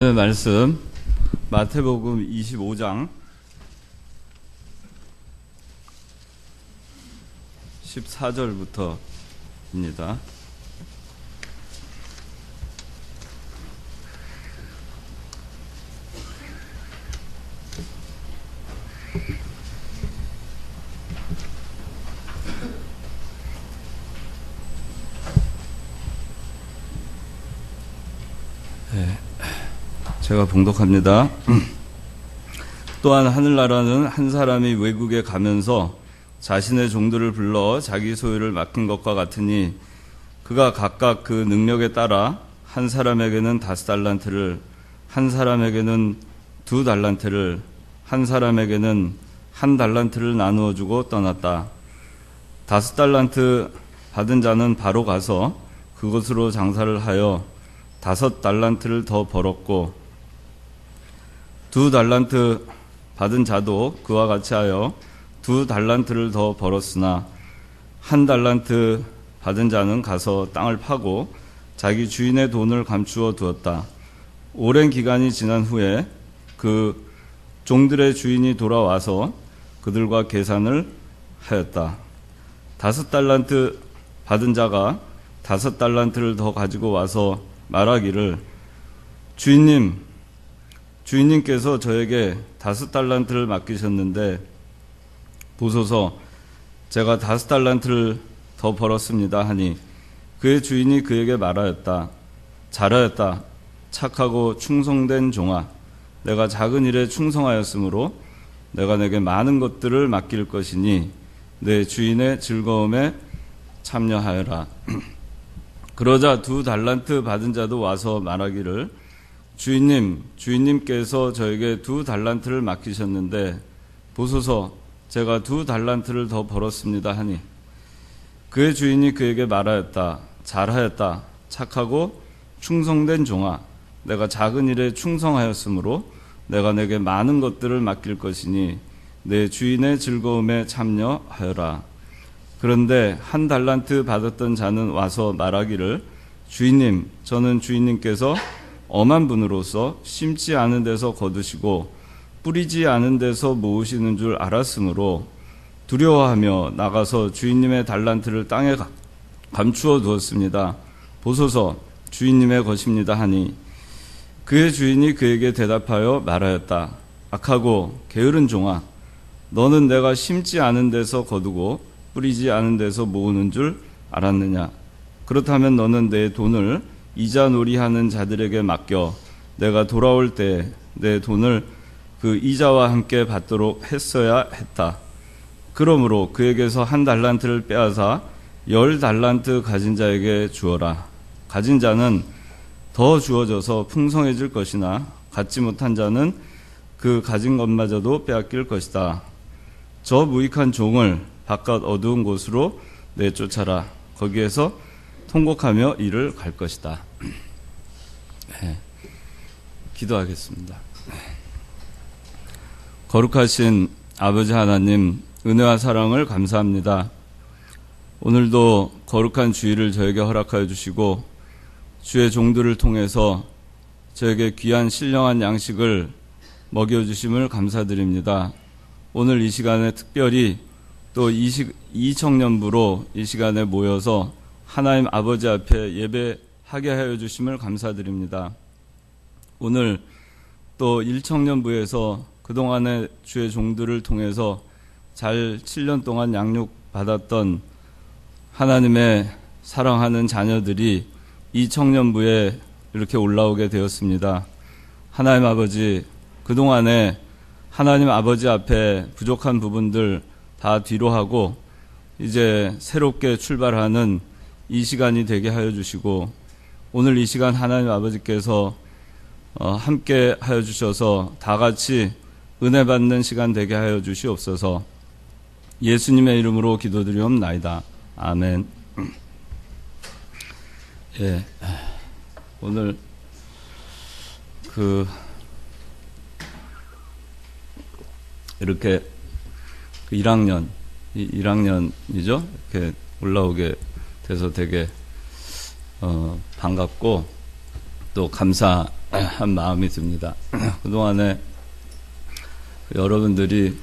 오늘 말씀 마태복음 25장 14절부터입니다. 제가 봉독합니다. 또한 하늘나라는 한 사람이 외국에 가면서 자신의 종들을 불러 자기 소유를 맡긴 것과 같으니 그가 각각 그 능력에 따라 한 사람에게는 5달란트를, 한 사람에게는 2달란트를, 한 사람에게는 1달란트를 나누어 주고 떠났다. 5달란트 받은 자는 바로 가서 그곳으로 장사를 하여 5달란트를 더 벌었고 2달란트 받은 자도 그와 같이 하여 2달란트를 더 벌었으나 1달란트 받은 자는 가서 땅을 파고 자기 주인의 돈을 감추어 두었다. 오랜 기간이 지난 후에 그 종들의 주인이 돌아와서 그들과 계산을 하였다. 5달란트 받은 자가 5달란트를 더 가지고 와서 말하기를 주인님께서 저에게 5달란트를 맡기셨는데 보소서 제가 5달란트를 더 벌었습니다 하니 그의 주인이 그에게 말하였다. 잘하였다. 착하고 충성된 종아. 내가 작은 일에 충성하였으므로 내가 내게 많은 것들을 맡길 것이니 내 주인의 즐거움에 참여하여라. 그러자 2달란트 받은 자도 와서 말하기를 주인님께서 저에게 2달란트를 맡기셨는데 보소서 제가 2달란트를 더 벌었습니다 하니 그의 주인이 그에게 말하였다. 잘하였다. 착하고 충성된 종아. 내가 작은 일에 충성하였으므로 내가 내게 많은 것들을 맡길 것이니 내 주인의 즐거움에 참여하여라. 그런데 1달란트 받았던 자는 와서 말하기를 주인님, 저는 주인님께서 엄한 분으로서 심지 않은 데서 거두시고 뿌리지 않은 데서 모으시는 줄 알았으므로 두려워하며 나가서 주인님의 달란트를 땅에 감추어 두었습니다. 보소서 주인님의 것입니다 하니 그의 주인이 그에게 대답하여 말하였다. 악하고 게으른 종아, 너는 내가 심지 않은 데서 거두고 뿌리지 않은 데서 모으는 줄 알았느냐? 그렇다면 너는 내 돈을 이자 놀이하는 자들에게 맡겨 내가 돌아올 때 내 돈을 그 이자와 함께 받도록 했어야 했다. 그러므로 그에게서 1달란트를 빼앗아 10달란트 가진 자에게 주어라. 가진 자는 더 주어져서 풍성해질 것이나 갖지 못한 자는 그 가진 것마저도 빼앗길 것이다. 저 무익한 종을 바깥 어두운 곳으로 내쫓아라. 거기에서 통곡하며 이를 갈 것이다. 네. 기도하겠습니다. 거룩하신 아버지 하나님, 은혜와 사랑을 감사합니다. 오늘도 거룩한 주일을 저에게 허락하여 주시고 주의 종들을 통해서 저에게 귀한 신령한 양식을 먹여주심을 감사드립니다. 오늘 이 시간에 특별히 또 이 청년부로 이 시간에 모여서 하나님 아버지 앞에 예배하게 하여 주심을 감사드립니다. 오늘 또 1청년부에서 그동안의 주의 종들을 통해서 잘 7년 동안 양육받았던 하나님의 사랑하는 자녀들이 이 청년부에 이렇게 올라오게 되었습니다. 하나님 아버지, 그동안에 하나님 아버지 앞에 부족한 부분들 다 뒤로 하고 이제 새롭게 출발하는 이 시간이 되게 하여 주시고 오늘 이 시간 하나님 아버지께서 함께 하여 주셔서 다 같이 은혜 받는 시간 되게 하여 주시옵소서. 예수님의 이름으로 기도드리옵나이다. 아멘. 예, 오늘 이렇게 1학년이죠. 이렇게 올라오게 돼서 되게 반갑고 또 감사합니다. 한 마음이 듭니다. 그동안에 여러분들이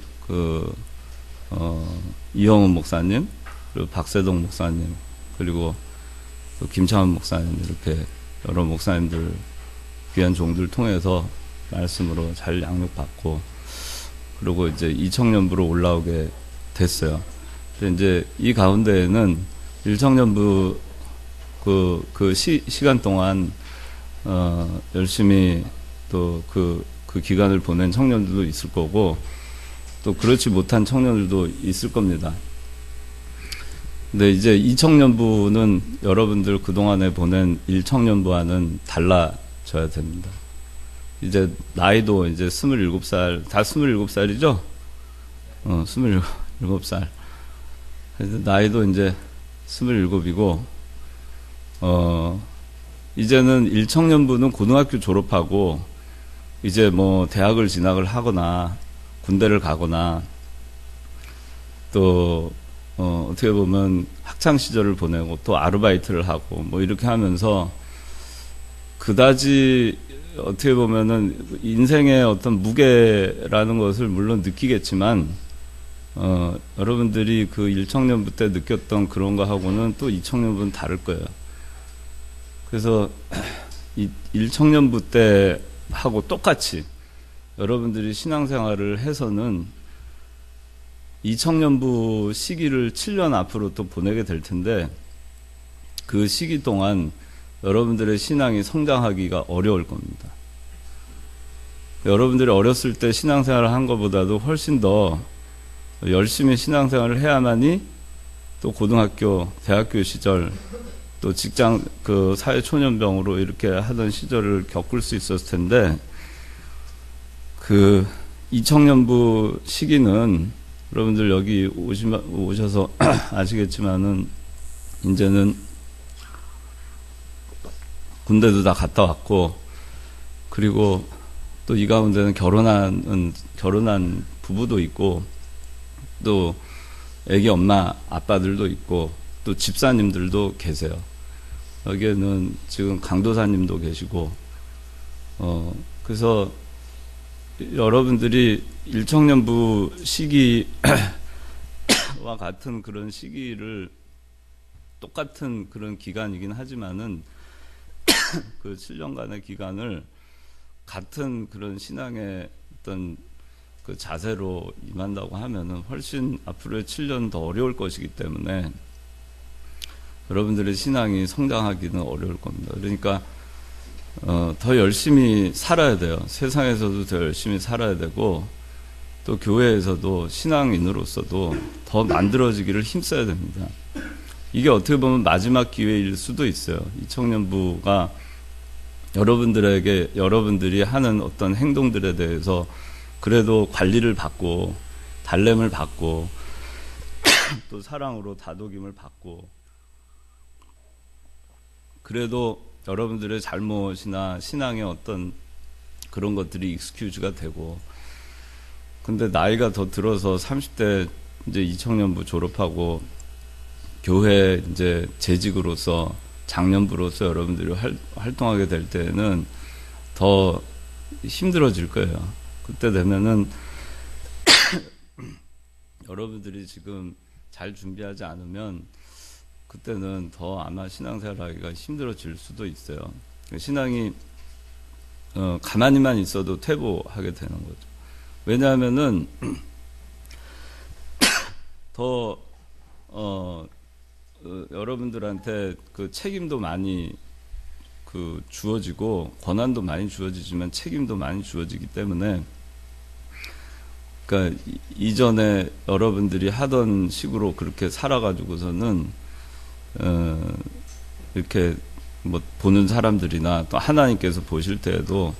이영훈 목사님, 그리고 박세동 목사님, 그리고 김창원 목사님, 이렇게 여러 목사님들, 귀한 종들 통해서 말씀으로 잘 양육받고, 그리고 이제 이청년부로 올라오게 됐어요. 근데 이제 이 가운데에는 일청년부 시간 동안, 열심히 또 그 기간을 보낸 청년들도 있을 거고, 또 그렇지 못한 청년들도 있을 겁니다. 근데 이제 이청년부는 여러분들 그동안에 보낸 일청년부와는 달라져야 됩니다. 이제 나이도 이제 27살, 다 27살이죠? 27살. 그래서 나이도 이제 27이고, 이제는 일청년부는 고등학교 졸업하고, 이제 뭐 대학을 진학을 하거나, 군대를 가거나, 또, 어떻게 보면 학창 시절을 보내고 또 아르바이트를 하고 뭐 이렇게 하면서 그다지 어떻게 보면은 인생의 어떤 무게라는 것을 물론 느끼겠지만, 여러분들이 그 일청년부 때 느꼈던 그런 거하고는 또 이청년부는 다를 거예요. 그래서 이 일청년부 때 하고 똑같이 여러분들이 신앙생활을 해서는 이청년부 시기를 7년 앞으로 또 보내게 될 텐데, 그 시기 동안 여러분들의 신앙이 성장하기가 어려울 겁니다. 여러분들이 어렸을 때 신앙생활을 한 것보다도 훨씬 더 열심히 신앙생활을 해야만이 또 고등학교, 대학교 시절, 또 직장, 사회초년병으로 이렇게 하던 시절을 겪을 수 있었을 텐데, 이청년부 시기는 여러분들 여기 오셔서 아시겠지만은, 이제는 군대도 다 갔다 왔고, 그리고 또 이 가운데는 결혼한 부부도 있고, 또 애기 엄마, 아빠들도 있고, 또 집사님들도 계세요. 여기에는 지금 강도사님도 계시고, 그래서 여러분들이 일청년부 시기와 같은 그런 시기를, 똑같은 그런 기간이긴 하지만은 그 7년간의 기간을 같은 그런 신앙의 어떤 그 자세로 임한다고 하면은 훨씬 앞으로의 7년 더 어려울 것이기 때문에 여러분들의 신앙이 성장하기는 어려울 겁니다. 그러니까 더 열심히 살아야 돼요. 세상에서도 더 열심히 살아야 되고, 또 교회에서도 신앙인으로서도 더 만들어지기를 힘써야 됩니다. 이게 어떻게 보면 마지막 기회일 수도 있어요. 이청년부가 여러분들이 하는 어떤 행동들에 대해서 그래도 관리를 받고, 달램을 받고, 또 사랑으로 다독임을 받고, 그래도 여러분들의 잘못이나 신앙의 어떤 그런 것들이 익스큐즈가 되고, 근데 나이가 더 들어서 30대 이제 이청년부 졸업하고 교회 이제 재직으로서, 장년부로서 여러분들이 활동하게 될 때는 더 힘들어질 거예요. 그때 되면은 여러분들이 지금 잘 준비하지 않으면 그때는 더 아마 신앙생활 하기가 힘들어질 수도 있어요. 신앙이 가만히만 있어도 퇴보하게 되는 거죠. 왜냐하면은 더 여러분들한테 그 책임도 많이 주어지고, 권한도 많이 주어지지만 책임도 많이 주어지기 때문에, 그러니까 이전에 여러분들이 하던 식으로 그렇게 살아가지고서는 이렇게 뭐 보는 사람들이나 또 하나님께서 보실 때에도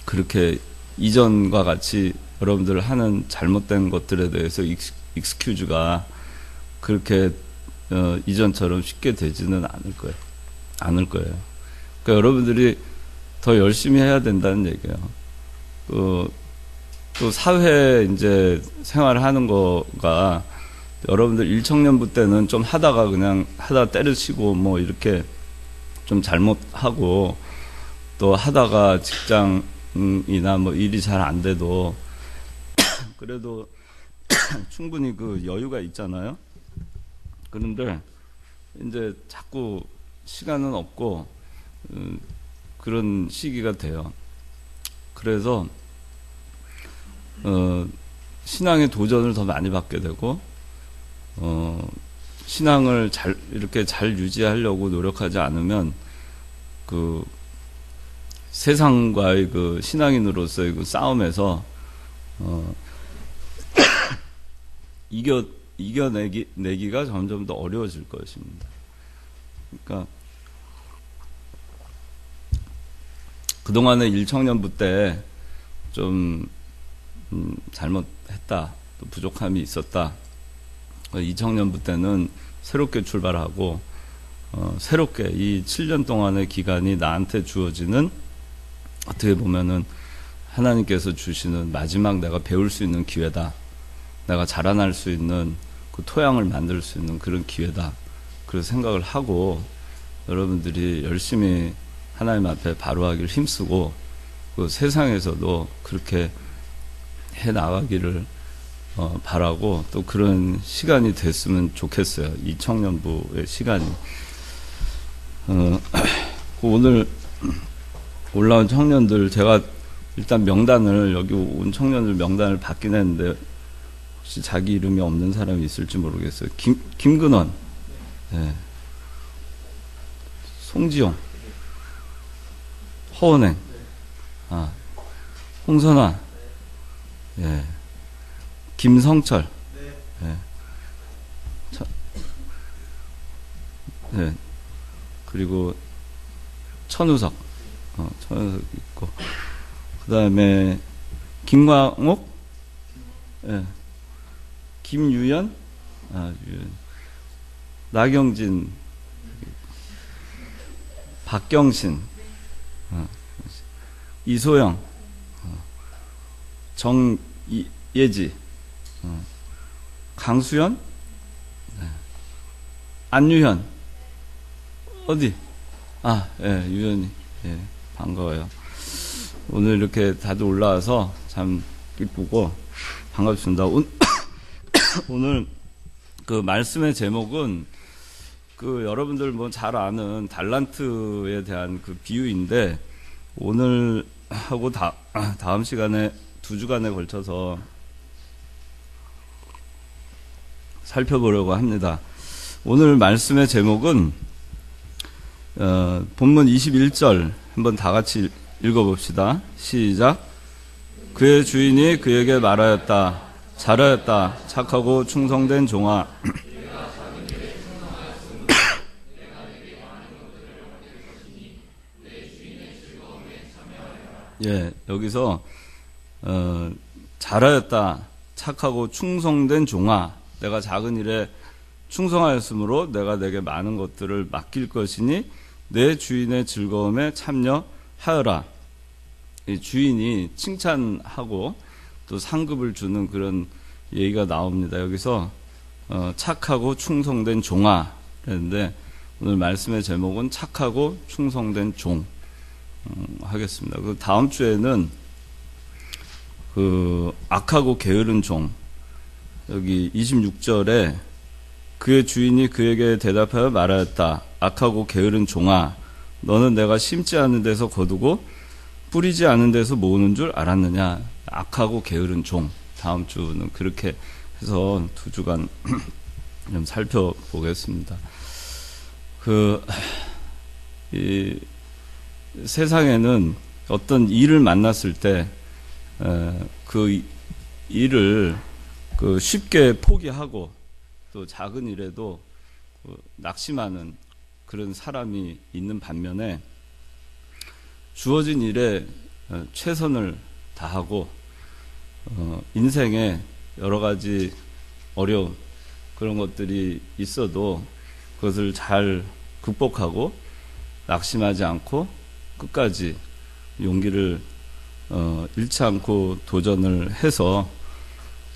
그렇게 이전과 같이 여러분들 하는 잘못된 것들에 대해서 익스큐즈가 그렇게 이전처럼 쉽게 되지는 않을 거예요. 그러니까 여러분들이 더 열심히 해야 된다는 얘기예요. 또 사회 이제 생활을 하는 거가, 여러분들 일청년부 때는 좀 하다가 그냥 하다 때려치고 뭐 이렇게 좀 잘못하고, 또 하다가 직장이나 뭐 일이 잘 안 돼도 그래도 충분히 그 여유가 있잖아요. 그런데 이제 자꾸 시간은 없고 그런 시기가 돼요. 그래서 신앙의 도전을 더 많이 받게 되고 신앙을 이렇게 잘 유지하려고 노력하지 않으면 그 세상과의 그 신앙인으로서의 그 싸움에서 이겨내기가 점점 더 어려워질 것입니다. 그러니까 그동안의 1청년부 때 좀 잘못했다, 또 부족함이 있었다. 2청년부 때는 새롭게 출발하고 새롭게 이 7년 동안의 기간이 나한테 주어지는 어떻게 보면은 하나님께서 주시는 마지막 내가 배울 수 있는 기회다. 내가 자라날 수 있는 그 토양을 만들 수 있는 그런 기회다. 그런 생각을 하고 여러분들이 열심히 하나님 앞에 바로하기를 힘쓰고 그 세상에서도 그렇게 해 나가기를 바라고 또 그런 시간이 됐으면 좋겠어요. 이 청년부의 시간이. 오늘 올라온 청년들 제가 일단 명단을 여기 온 청년들 명단을 받긴 했는데 혹시 자기 이름이 없는 사람이 있을지 모르겠어요. 김근원, 네. 송지용, 허은행, 홍선화, 예. 김성철, 예. 네. 그리고 천우석, 천우석 있고, 그 다음에 김광옥, 예. 김유연, 유연. 나경진, 박경신, 이소영, 정예지, 강수연, 안유현, 어디? 예, 유연이, 예, 반가워요. 오늘 이렇게 다들 올라와서 참 기쁘고 반갑습니다. 오늘 그 말씀의 제목은 그 여러분들 뭐 잘 아는 달란트에 대한 그 비유인데 오늘 하고 다음 시간에 2주간에 걸쳐서 살펴보려고 합니다. 오늘 말씀의 제목은 본문 21절 한번 다 같이 읽어봅시다. 시작. 그의 주인이 그에게 말하였다. 잘하였다. 착하고 충성된 종아. 예, 여기서 잘하였다. 착하고 충성된 종아. 내가 작은 일에 충성하였으므로 내가 내게 많은 것들을 맡길 것이니 내 주인의 즐거움에 참여하여라. 이 주인이 칭찬하고 또 상급을 주는 그런 얘기가 나옵니다. 여기서 착하고 충성된 종아 그랬는데 오늘 말씀의 제목은 착하고 충성된 종 하겠습니다. 그 다음 주에는 그 악하고 게으른 종, 여기 26절에 그의 주인이 그에게 대답하여 말하였다. 악하고 게으른 종아, 너는 내가 심지 않은 데서 거두고 뿌리지 않은 데서 모으는 줄 알았느냐. 악하고 게으른 종. 다음 주는 그렇게 해서 2주간 좀 살펴보겠습니다. 이 세상에는 어떤 일을 만났을 때 그 일을 쉽게 포기하고 또 작은 일에도 낙심하는 그런 사람이 있는 반면에 주어진 일에 최선을 다하고 인생에 여러 가지 어려움 그런 것들이 있어도 그것을 잘 극복하고 낙심하지 않고 끝까지 용기를 잃지 않고 도전을 해서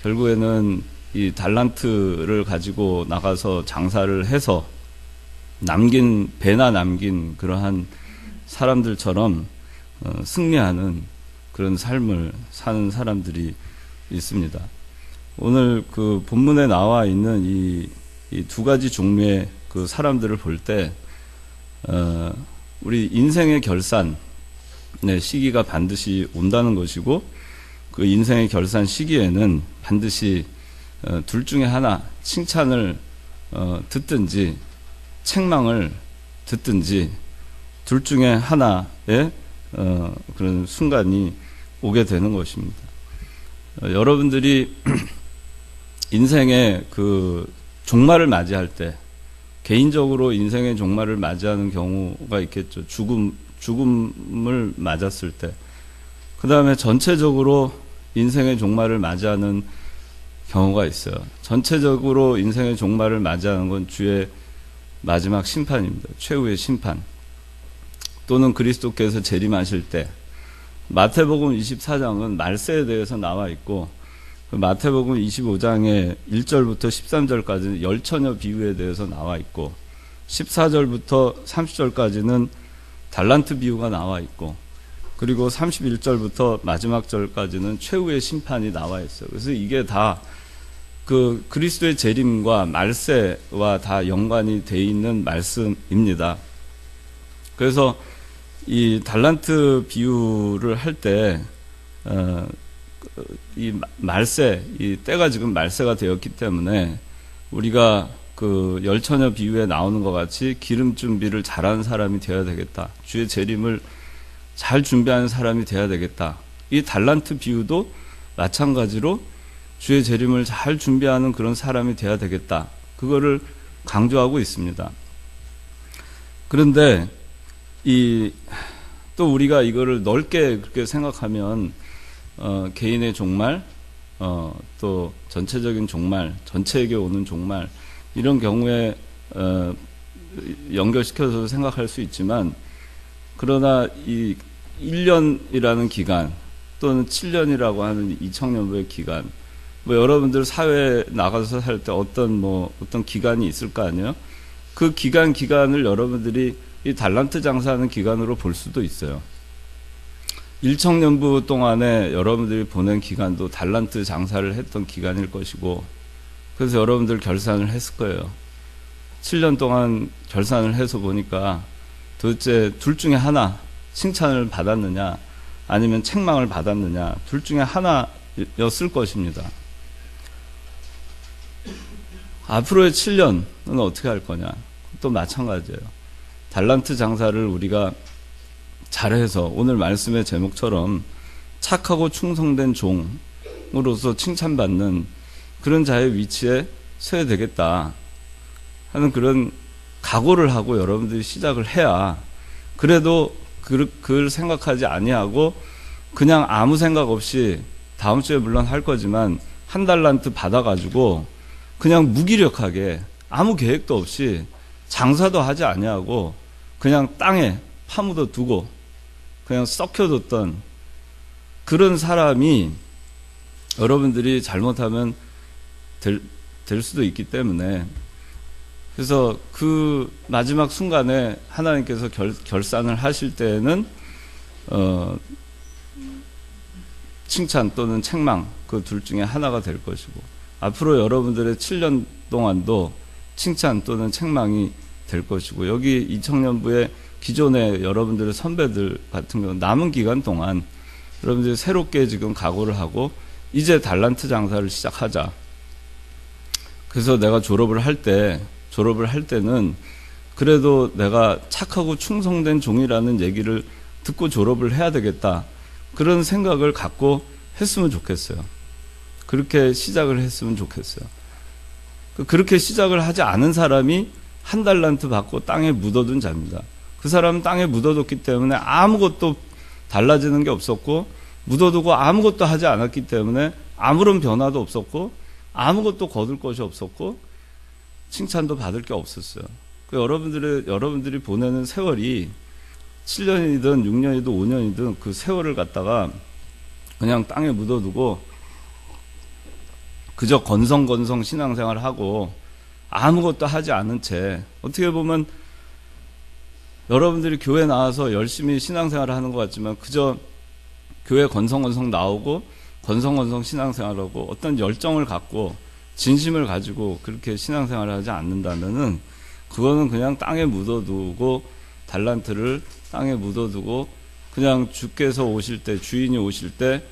결국에는 이 달란트를 가지고 나가서 장사를 해서 배나 남긴 그러한 사람들처럼 승리하는 그런 삶을 사는 사람들이 있습니다. 오늘 그 본문에 나와 있는 이 두 가지 종류의 그 사람들을 볼 때, 우리 인생의 결산의 시기가 반드시 온다는 것이고, 그 인생의 결산 시기에는 반드시 둘 중에 하나, 칭찬을 듣든지 책망을 듣든지 둘 중에 하나의 그런 순간이 오게 되는 것입니다. 여러분들이 인생의 그 종말을 맞이할 때, 개인적으로 인생의 종말을 맞이하는 경우가 있겠죠. 죽음을 맞았을 때. 그 다음에 전체적으로 인생의 종말을 맞이하는 경우가 있어요. 전체적으로 인생의 종말을 맞이하는 건 주의 마지막 심판입니다. 최후의 심판. 또는 그리스도께서 재림하실 때. 마태복음 24장은 말세에 대해서 나와 있고, 마태복음 25장의 1절부터 13절까지는 열처녀 비유에 대해서 나와 있고, 14절부터 30절까지는 달란트 비유가 나와 있고, 그리고 31절부터 마지막 절까지는 최후의 심판이 나와 있어요. 그래서 이게 다 그 그리스도의 재림과 말세와 다 연관이 돼 있는 말씀입니다. 그래서 이 달란트 비유를 할 때, 이 말세, 이 때가 지금 말세가 되었기 때문에 우리가 그 열처녀 비유에 나오는 것 같이 기름 준비를 잘하는 사람이 되어야 되겠다. 주의 재림을 잘 준비하는 사람이 되어야 되겠다. 이 달란트 비유도 마찬가지로 주의 재림을 잘 준비하는 그런 사람이 되어야 되겠다. 그거를 강조하고 있습니다. 그런데 또 우리가 이거를 넓게 그렇게 생각하면 개인의 종말, 또 전체적인 종말, 전체에게 오는 종말, 이런 경우에 연결시켜서 생각할 수 있지만, 그러나 이 1년이라는 기간 또는 7년이라고 하는 이 청년부의 기간, 뭐 여러분들 사회에 나가서 살 때 어떤 기간이 있을 거 아니에요? 그 기간을 여러분들이 이 달란트 장사하는 기간으로 볼 수도 있어요. 1청년부 동안에 여러분들이 보낸 기간도 달란트 장사를 했던 기간일 것이고, 그래서 여러분들 결산을 했을 거예요. 7년 동안 결산을 해서 보니까 도대체 둘 중에 하나, 칭찬을 받았느냐 아니면 책망을 받았느냐, 둘 중에 하나였을 것입니다. 앞으로의 7년은 어떻게 할 거냐? 또 마찬가지예요. 달란트 장사를 우리가 잘해서 오늘 말씀의 제목처럼 착하고 충성된 종으로서 칭찬받는 그런 자의 위치에 서야 되겠다 하는 그런 각오를 하고 여러분들이 시작을 해야, 그래도 그걸 생각하지 아니하고 그냥 아무 생각 없이 다음 주에 물론 할 거지만 한 달란트 받아가지고 그냥 무기력하게 아무 계획도 없이 장사도 하지 아니하고 그냥 땅에 파묻어 두고 그냥 썩혀뒀던 그런 사람이 여러분들이 잘못하면 될 수도 있기 때문에, 그래서 그 마지막 순간에 하나님께서 결산을 하실 때에는 칭찬 또는 책망, 그 둘 중에 하나가 될 것이고, 앞으로 여러분들의 7년 동안도 칭찬 또는 책망이 될 것이고, 여기 이 청년부의 기존의 여러분들의 선배들 같은 경우 남은 기간 동안 여러분들이 새롭게 지금 각오를 하고 이제 달란트 장사를 시작하자. 그래서 내가 졸업을 할 때는 그래도 내가 착하고 충성된 종이라는 얘기를 듣고 졸업을 해야 되겠다. 그런 생각을 갖고 했으면 좋겠어요. 그렇게 시작을 했으면 좋겠어요. 그렇게 시작을 하지 않은 사람이 한 달란트 받고 땅에 묻어둔 자입니다. 그 사람은 땅에 묻어뒀기 때문에 아무것도 달라지는 게 없었고, 묻어두고 아무것도 하지 않았기 때문에 아무런 변화도 없었고, 아무것도 거둘 것이 없었고, 칭찬도 받을 게 없었어요. 여러분들이 보내는 세월이 7년이든 6년이든 5년이든 그 세월을 갖다가 그냥 땅에 묻어두고 그저 건성건성 신앙생활을 하고 아무것도 하지 않은 채, 어떻게 보면 여러분들이 교회 나와서 열심히 신앙생활을 하는 것 같지만 그저 교회 건성건성 나오고 건성건성 신앙생활하고 어떤 열정을 갖고 진심을 가지고 그렇게 신앙생활을 하지 않는다면은 그거는 그냥 땅에 묻어두고 달란트를 땅에 묻어두고 그냥 주께서 오실 때 주인이 오실 때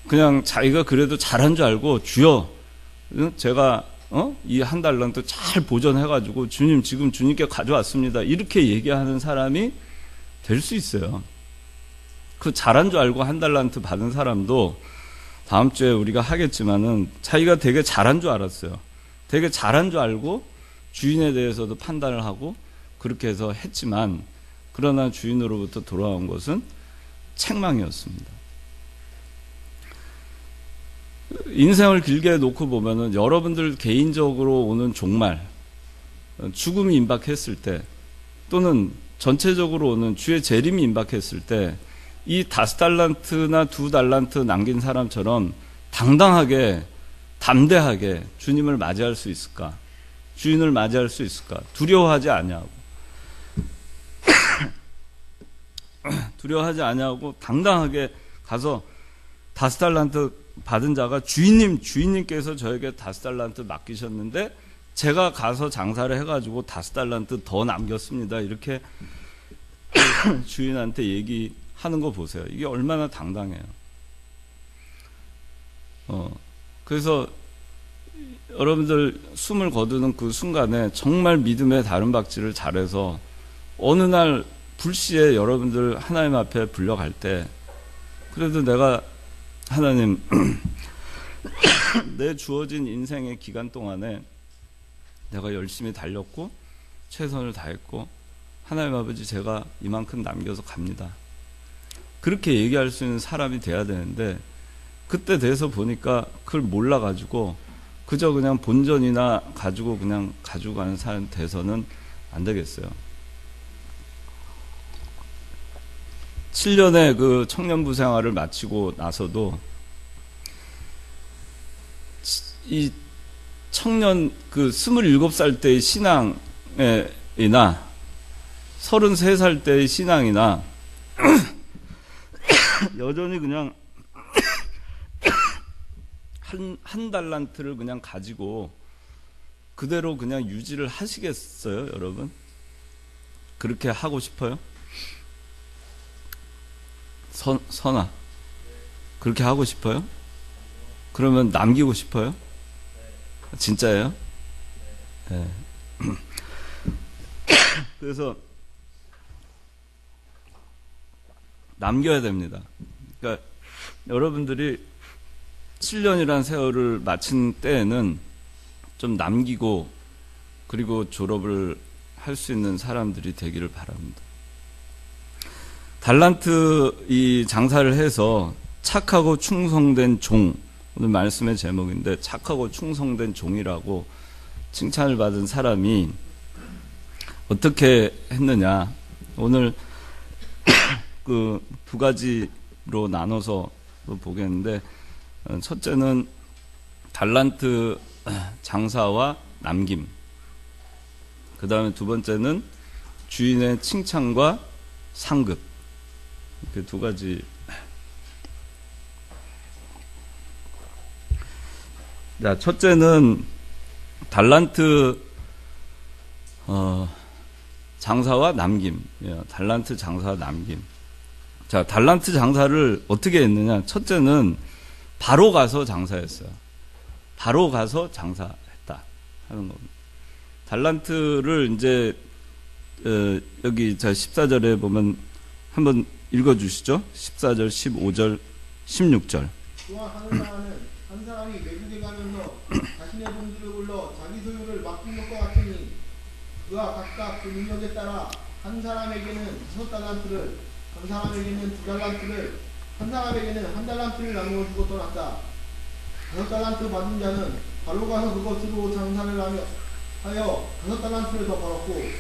그냥 자기가 그래도 잘한 줄 알고 주여 제가 이 한 달란트 잘 보존해가지고 주님 지금 주님께 가져왔습니다 이렇게 얘기하는 사람이 될 수 있어요. 그 잘한 줄 알고 한 달란트 받은 사람도 다음 주에 우리가 하겠지만은 자기가 되게 잘한 줄 알았어요. 되게 잘한 줄 알고 주인에 대해서도 판단을 하고 그렇게 해서 했지만 그러나 주인으로부터 돌아온 것은 책망이었습니다. 인생을 길게 놓고 보면은 여러분들 개인적으로 오는 종말, 죽음이 임박했을 때 또는 전체적으로 오는 주의 재림이 임박했을 때 이 5달란트나 2달란트 남긴 사람처럼 당당하게 담대하게 주님을 맞이할 수 있을까? 주인을 맞이할 수 있을까? 두려워하지 아니하고 두려워하지 아니하고 당당하게 가서 5달란트 받은 자가 주인님께서 저에게 5달란트 맡기셨는데 제가 가서 장사를 해가지고 5달란트 더 남겼습니다. 이렇게 주인한테 얘기하는 거 보세요. 이게 얼마나 당당해요. 그래서 여러분들 숨을 거두는 그 순간에 정말 믿음의 다름박질을 잘해서 어느 날 불시에 여러분들 하나님 앞에 불려갈 때 그래도 내가 하나님 내 주어진 인생의 기간 동안에 내가 열심히 달렸고 최선을 다했고 하나님 아버지 제가 이만큼 남겨서 갑니다. 그렇게 얘기할 수 있는 사람이 돼야 되는데 그때 돼서 보니까 그걸 몰라가지고 그저 그냥 본전이나 가지고 그냥 가지고 가는 사람 돼서는 안 되겠어요. 7년의 그 청년부 생활을 마치고 나서도 이 청년 그 27살 때의 신앙이나 33살 때의 신앙이나 여전히 그냥 한 달란트를 그냥 가지고 그대로 그냥 유지를 하시겠어요, 여러분? 그렇게 하고 싶어요? 선아, 그렇게 하고 싶어요? 그러면 남기고 싶어요? 진짜예요? 네. 그래서 남겨야 됩니다. 그러니까 여러분들이 7년이라는 세월을 마친 때에는 좀 남기고 그리고 졸업을 할 수 있는 사람들이 되기를 바랍니다. 달란트 이 장사를 해서 착하고 충성된 종, 오늘 말씀의 제목인데 착하고 충성된 종이라고 칭찬을 받은 사람이 어떻게 했느냐. 오늘 그 두 가지로 나눠서 보겠는데 첫째는 달란트 장사와 남김, 그 다음에 두 번째는 주인의 칭찬과 상급. 이렇게 두 가지. 자, 첫째는 달란트 장사와 남김. 달란트 장사와 남김. 자, 달란트 장사를 어떻게 했느냐? 첫째는 바로 가서 장사했어요. 바로 가서 장사했다 하는 겁니다. 달란트를 이제 여기 14절에 보면 한번 읽어주시죠. 14절, 15절, 16절. 또한 하늘나라는 한 사람이 외국에 가면서 자신의 동지를 불러 자기 소유를 맡긴 것과 같으니 그가 각각 그 능력에 따라 한 사람에게는 5달란트를, 한 사람에게는 2달란트를, 한 사람에게는 1달란트를 나누어 주고 떠났다. 5달란트 받은 자는 바로 가서 그것으로 장사를 하여 5달란트를 더 벌었고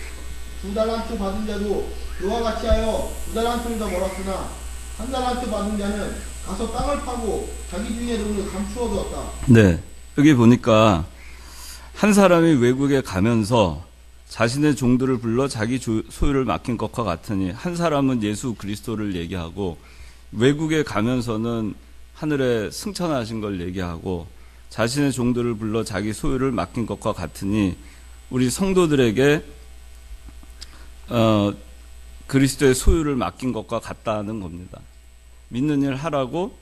2달란트 받은 자도 그와 같이 하여 2달란트를 더 벌었으나 1달란트 받은 자는 가서 땅을 파고 자기 주인의 돈을 감추어 두었다. 네, 여기 보니까 한 사람이 외국에 가면서 자신의 종들을 불러 자기 소유를 맡긴 것과 같으니, 한 사람은 예수 그리스도를 얘기하고 외국에 가면서는 하늘에 승천하신 걸 얘기하고 자신의 종들을 불러 자기 소유를 맡긴 것과 같으니, 우리 성도들에게 그리스도의 소유를 맡긴 것과 같다는 겁니다. 믿는 일 하라고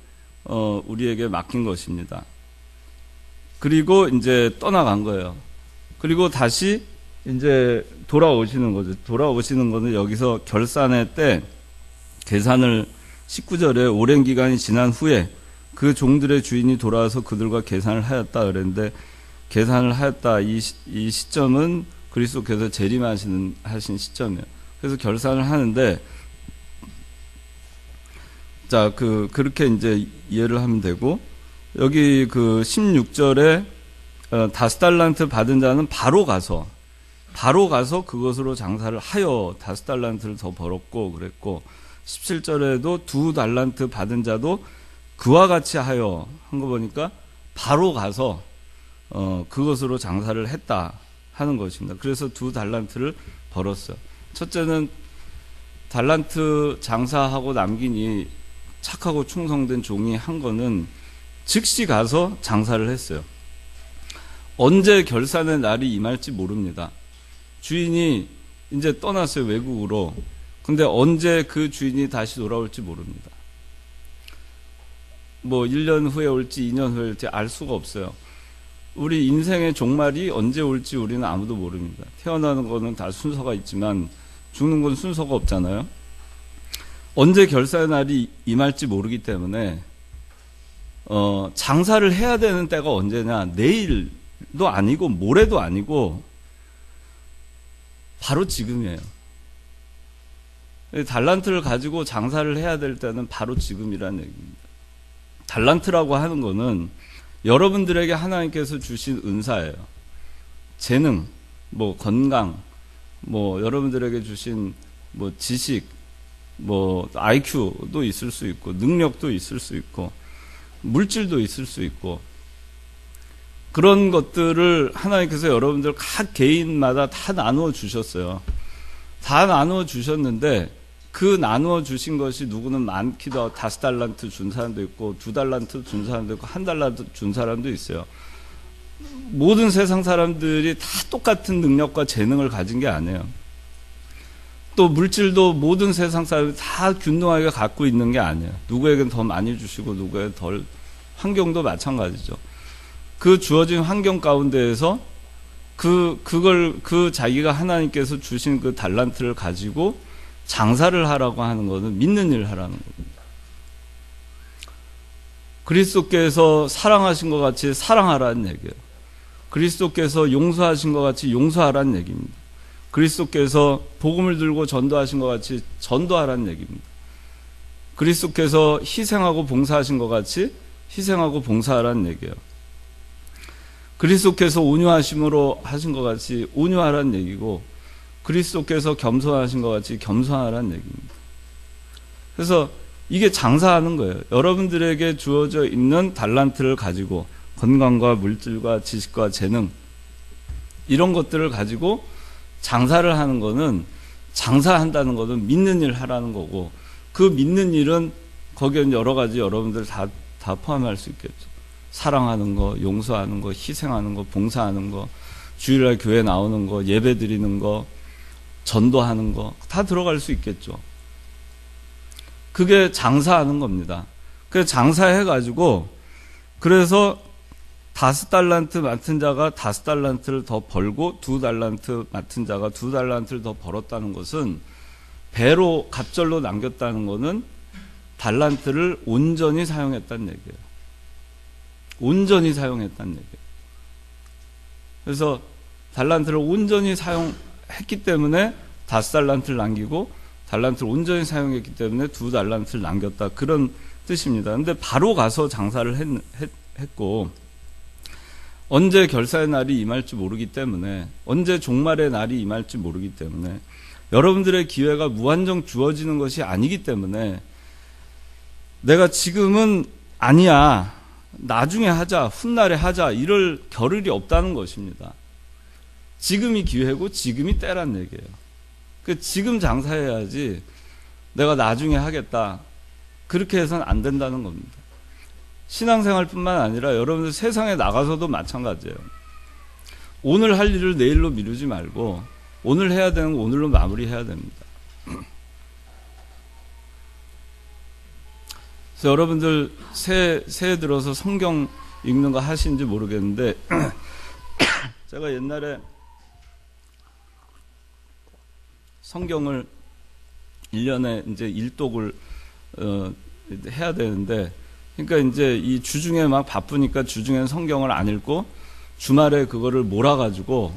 우리에게 맡긴 것입니다. 그리고 이제 떠나간 거예요. 그리고 다시 이제 돌아오시는 거죠. 돌아오시는 거는 여기서 결산의 때 계산을 19절에 오랜 기간이 지난 후에 그 종들의 주인이 돌아와서 그들과 계산을 하였다 그랬는데, 계산을 하였다 이 시점은 그리스도께서 재림하신 시점이에요. 그래서 결산을 하는데, 자, 그렇게 이제 이해를 하면 되고, 여기 16절에 5달란트 받은 자는 바로 가서 그것으로 장사를 하여 5달란트를 더 벌었고 그랬고, 17절에도 2달란트 받은 자도 그와 같이 하여 한 거 보니까 바로 가서 그것으로 장사를 했다 하는 것입니다. 그래서 2달란트를 벌었어요. 첫째는 달란트 장사하고 남긴 이 착하고 충성된 종이 한 거는 즉시 가서 장사를 했어요. 언제 결산의 날이 임할지 모릅니다. 주인이 이제 떠났어요, 외국으로. 근데 언제 그 주인이 다시 돌아올지 모릅니다. 뭐 1년 후에 올지 2년 후에 올지 알 수가 없어요. 우리 인생의 종말이 언제 올지 우리는 아무도 모릅니다. 태어나는 거는 다 순서가 있지만 죽는 건 순서가 없잖아요. 언제 결산의 날이 임할지 모르기 때문에 장사를 해야 되는 때가 언제냐, 내일도 아니고 모레도 아니고 바로 지금이에요. 달란트를 가지고 장사를 해야 될 때는 바로 지금이라는 얘기입니다. 달란트라고 하는 거는 여러분들에게 하나님께서 주신 은사예요. 재능, 뭐 건강, 뭐 여러분들에게 주신 뭐 지식, 뭐 IQ도 있을 수 있고, 능력도 있을 수 있고, 물질도 있을 수 있고, 그런 것들을 하나님께서 여러분들 각 개인마다 다 나누어 주셨어요. 다 나누어 주셨는데, 그 나누어 주신 것이 누구는 많기도 하고 5달란트 준 사람도 있고 2달란트 준 사람도 있고 1달란트 준 사람도 있어요. 모든 세상 사람들이 다 똑같은 능력과 재능을 가진 게 아니에요. 또 물질도 모든 세상 사람이 다 균등하게 갖고 있는 게 아니에요. 누구에겐 더 많이 주시고 누구에겐 덜. 환경도 마찬가지죠. 그 주어진 환경 가운데에서 그 자기가 하나님께서 주신 그 달란트를 가지고 장사를 하라고 하는 것은 믿는 일을 하라는 겁니다. 그리스도께서 사랑하신 것 같이 사랑하라는 얘기예요. 그리스도께서 용서하신 것 같이 용서하라는 얘기입니다. 그리스도께서 복음을 들고 전도하신 것 같이 전도하라는 얘기입니다. 그리스도께서 희생하고 봉사하신 것 같이 희생하고 봉사하라는 얘기예요. 그리스도께서 온유하심으로 하신 것 같이 온유하라는 얘기고, 그리스도께서 겸손하신 것 같이 겸손하라는 얘기입니다. 그래서 이게 장사하는 거예요. 여러분들에게 주어져 있는 달란트를 가지고 건강과 물질과 지식과 재능, 이런 것들을 가지고 장사를 하는 거는, 장사한다는 것은 믿는 일 하라는 거고, 그 믿는 일은 거기에 여러 가지 여러분들 다 포함할 수 있겠죠. 사랑하는 거, 용서하는 거, 희생하는 거, 봉사하는 거, 주일날 교회 나오는 거, 예배 드리는 거, 전도하는 거 다 들어갈 수 있겠죠. 그게 장사하는 겁니다. 그래서 장사해가지고, 그래서 5달란트 맡은 자가 5달란트를 더 벌고 2달란트 맡은 자가 2달란트를 더 벌었다는 것은, 배로 갑절로 남겼다는 것은 달란트를 온전히 사용했다는 얘기예요. 온전히 사용했다는 얘기예요. 그래서 달란트를 온전히 사용했기 때문에 5달란트를 남기고, 달란트를 온전히 사용했기 때문에 2달란트를 남겼다, 그런 뜻입니다. 근데 바로 가서 장사를 했고, 언제 결사의 날이 임할지 모르기 때문에, 언제 종말의 날이 임할지 모르기 때문에, 여러분들의 기회가 무한정 주어지는 것이 아니기 때문에, 내가 지금은 아니야, 나중에 하자, 훗날에 하자, 이럴 겨를이 없다는 것입니다. 지금이 기회고 지금이 때란 얘기예요. 그 지금 장사해야지 내가 나중에 하겠다. 그렇게 해서는 안 된다는 겁니다. 신앙생활뿐만 아니라 여러분들 세상에 나가서도 마찬가지예요. 오늘 할 일을 내일로 미루지 말고 오늘 해야 되는 거 오늘로 마무리해야 됩니다. 그래서 여러분들 새해 들어서 성경 읽는 거 하시는지 모르겠는데 제가 옛날에 성경을 1년에 이제 1독을 해야 되는데, 그러니까 이제 이 주중에 막 바쁘니까 주중엔 성경을 안 읽고 주말에 그거를 몰아가지고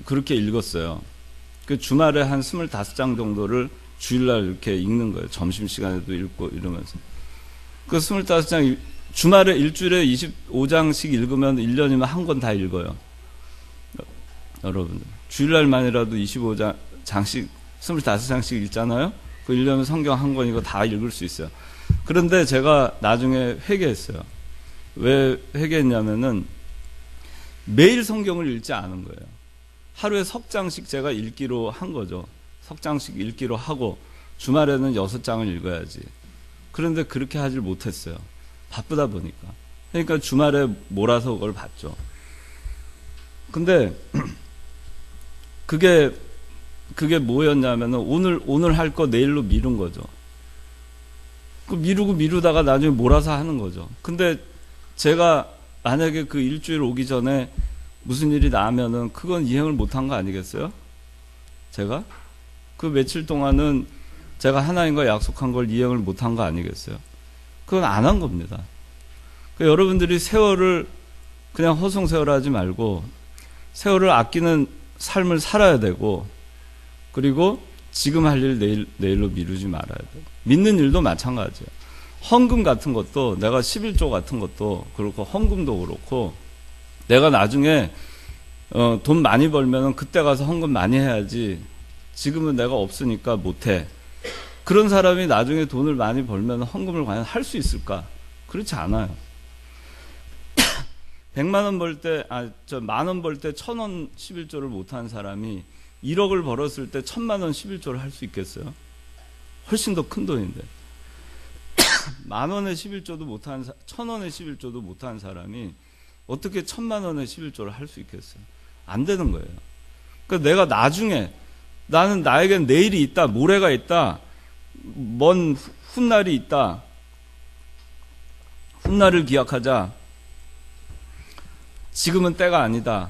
그렇게 읽었어요. 그 주말에 한 25장 정도를 주일날 이렇게 읽는 거예요. 점심시간에도 읽고 이러면서. 그 25장, 주말에 일주일에 25장씩 읽으면 1년이면 한 권 다 읽어요. 여러분들. 주일날만이라도 25장씩, 25장씩 읽잖아요? 그 1년은 성경 한 권 이거 다 읽을 수 있어요. 그런데 제가 나중에 회개했어요. 왜 회개했냐면은 매일 성경을 읽지 않은 거예요. 하루에 석 장씩 제가 읽기로 한 거죠. 석 장씩 읽기로 하고 주말에는 6장을 읽어야지. 그런데 그렇게 하질 못했어요. 바쁘다 보니까. 그러니까 주말에 몰아서 그걸 봤죠. 근데 그게 뭐였냐면은 오늘 할 거 내일로 미룬 거죠. 그 미루다가 나중에 몰아서 하는 거죠. 근데 제가 만약에 그 일주일 오기 전에 무슨 일이 나면은 그건 이행을 못한 거 아니겠어요? 제가? 그 며칠 동안은 제가 하나님과 약속한 걸 이행을 못한 거 아니겠어요? 그건 안 한 겁니다. 그러니까 여러분들이 세월을 그냥 허송세월하지 말고 세월을 아끼는 삶을 살아야 되고, 그리고 지금 할 일 내일로 미루지 말아야 돼요. 믿는 일도 마찬가지예요. 헌금 같은 것도, 내가 11조 같은 것도 그렇고 헌금도 그렇고, 내가 나중에 돈 많이 벌면은 그때 가서 헌금 많이 해야지, 지금은 내가 없으니까 못해. 그런 사람이 나중에 돈을 많이 벌면 헌금을 과연 할 수 있을까? 그렇지 않아요. 100만 원 벌 때, 만 원 벌 때 1,000원 11조를 못한 사람이 1억을 벌었을 때 1,000만 원 11조를 할 수 있겠어요? 훨씬 더 큰 돈인데. 만 원에 11조도 못한, 1,000원에 11조도 못한 사람이 어떻게 1,000만 원에 11조를 할 수 있겠어요? 안 되는 거예요. 그러니까 내가 나중에, 나에겐 내일이 있다, 모레가 있다, 먼 훗날이 있다. 훗날을 기약하자. 지금은 때가 아니다.